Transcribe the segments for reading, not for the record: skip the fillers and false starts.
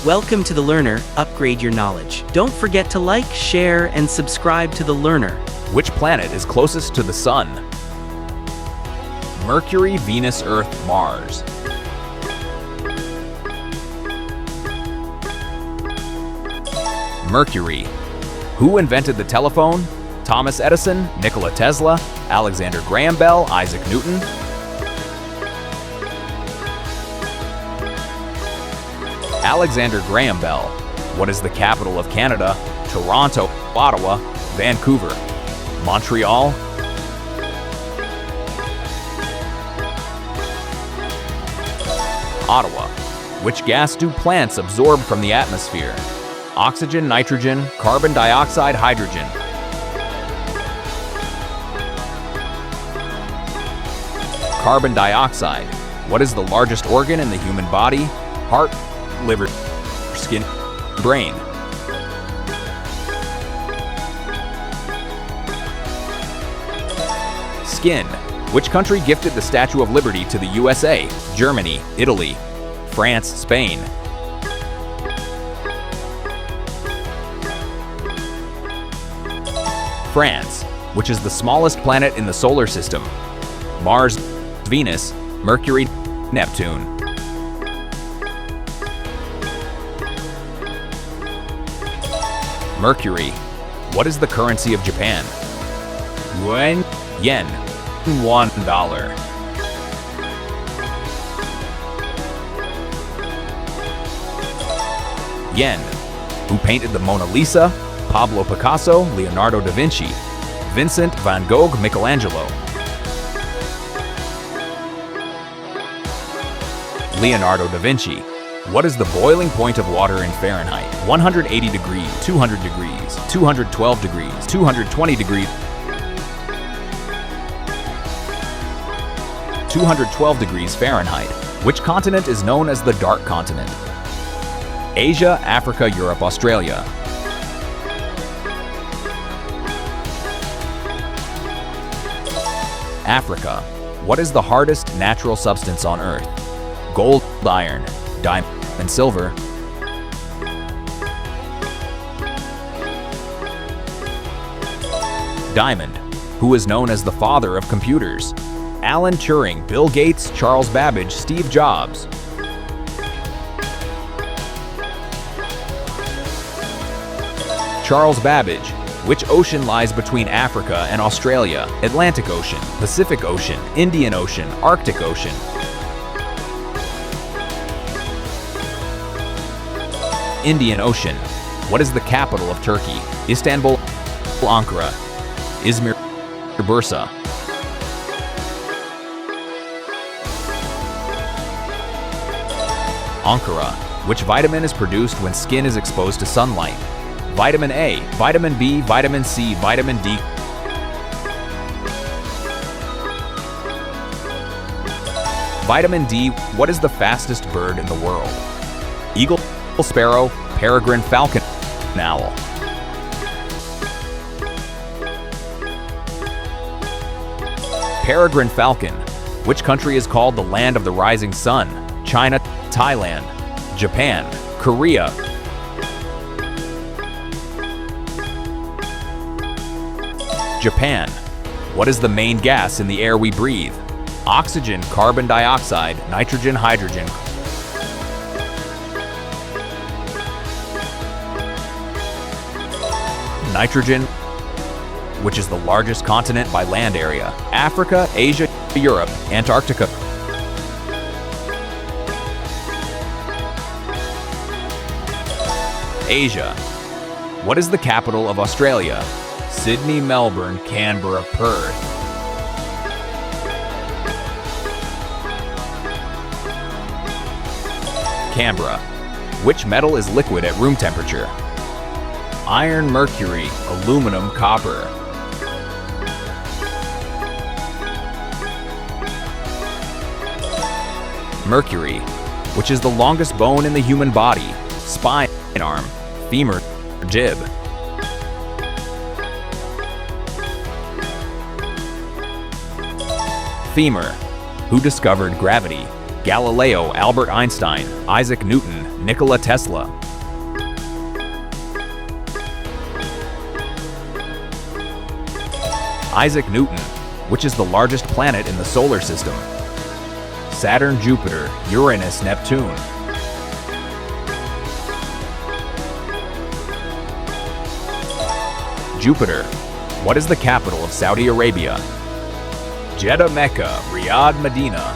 Welcome to The Learner, upgrade your knowledge. Don't forget to like, share, and subscribe to The Learner. Which planet is closest to the Sun? Mercury, Venus, Earth, Mars. Mercury. Who invented the telephone? Thomas Edison, Nikola Tesla, Alexander Graham Bell, Isaac Newton. Alexander Graham Bell. What is the capital of Canada? Toronto, Ottawa, Vancouver, Montreal. Ottawa. Which gas do plants absorb from the atmosphere? Oxygen, nitrogen, carbon dioxide, hydrogen. Carbon dioxide. What is the largest organ in the human body? Heart, liver, skin, brain. Skin. Which country gifted the Statue of Liberty to the USA? Germany, Italy, France, Spain. France. Which is the smallest planet in the solar system? Mars, Venus, Mercury, Neptune. Mercury. What is the currency of Japan? Yuan, yen, $1. Yen. Who painted the Mona Lisa? Pablo Picasso, Leonardo da Vinci, Vincent van Gogh, Michelangelo. Leonardo da Vinci. What is the boiling point of water in Fahrenheit? 180 degrees, 200 degrees, 212 degrees, 220 degrees. 212 degrees Fahrenheit. Which continent is known as the Dark Continent? Asia, Africa, Europe, Australia. Africa. What is the hardest natural substance on Earth? Gold, iron, diamond, silver. Diamond. Who is known as the father of computers? Alan Turing, Bill Gates, Charles Babbage, Steve Jobs. Charles Babbage. Which ocean lies between Africa and Australia? Atlantic Ocean, Pacific Ocean, Indian Ocean, Arctic Ocean. Indian Ocean. What is the capital of Turkey? Istanbul, Ankara, Izmir, Bursa. Ankara. Which vitamin is produced when skin is exposed to sunlight? Vitamin A, vitamin B, vitamin C, vitamin D. Vitamin D. What is the fastest bird in the world? Eagle, sparrow, peregrine falcon, owl. Peregrine falcon. Which country is called the land of the rising sun? China, Thailand, Japan, Korea. Japan. What is the main gas in the air we breathe? Oxygen, carbon dioxide, nitrogen, hydrogen. Nitrogen. Which is the largest continent by land area? Africa, Asia, Europe, Antarctica. Asia. What is the capital of Australia? Sydney, Melbourne, Canberra, Perth. Canberra. Which metal is liquid at room temperature? Iron, mercury, aluminum, copper. Mercury. Which is the longest bone in the human body? Spine, arm, femur, jib. Femur. Who discovered gravity? Galileo, Albert Einstein, Isaac Newton, Nikola Tesla. Isaac Newton. Which is the largest planet in the solar system? Saturn, Jupiter, Uranus, Neptune. Jupiter. What is the capital of Saudi Arabia? Jeddah, Mecca, Riyadh, Medina.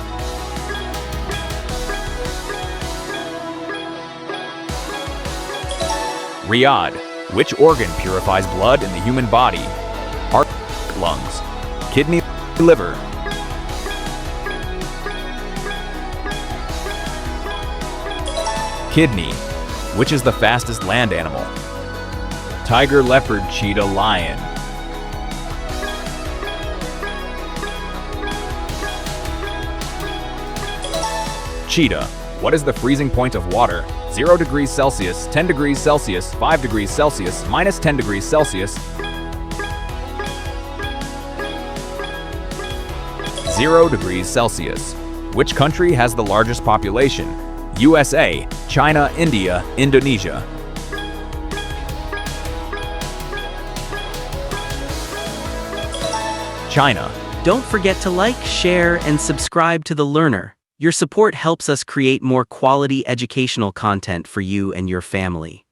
Riyadh. Which organ purifies blood in the human body? Heart, lungs, kidney, liver. Kidney. Which is the fastest land animal? Tiger, leopard, cheetah, lion. Cheetah. What is the freezing point of water? 0 degrees Celsius, 10 degrees Celsius, 5 degrees Celsius, minus 10 degrees Celsius. 0 degrees Celsius. Which country has the largest population? USA, China, India, Indonesia. China. Don't forget to like, share, and subscribe to The Learner. Your support helps us create more quality educational content for you and your family.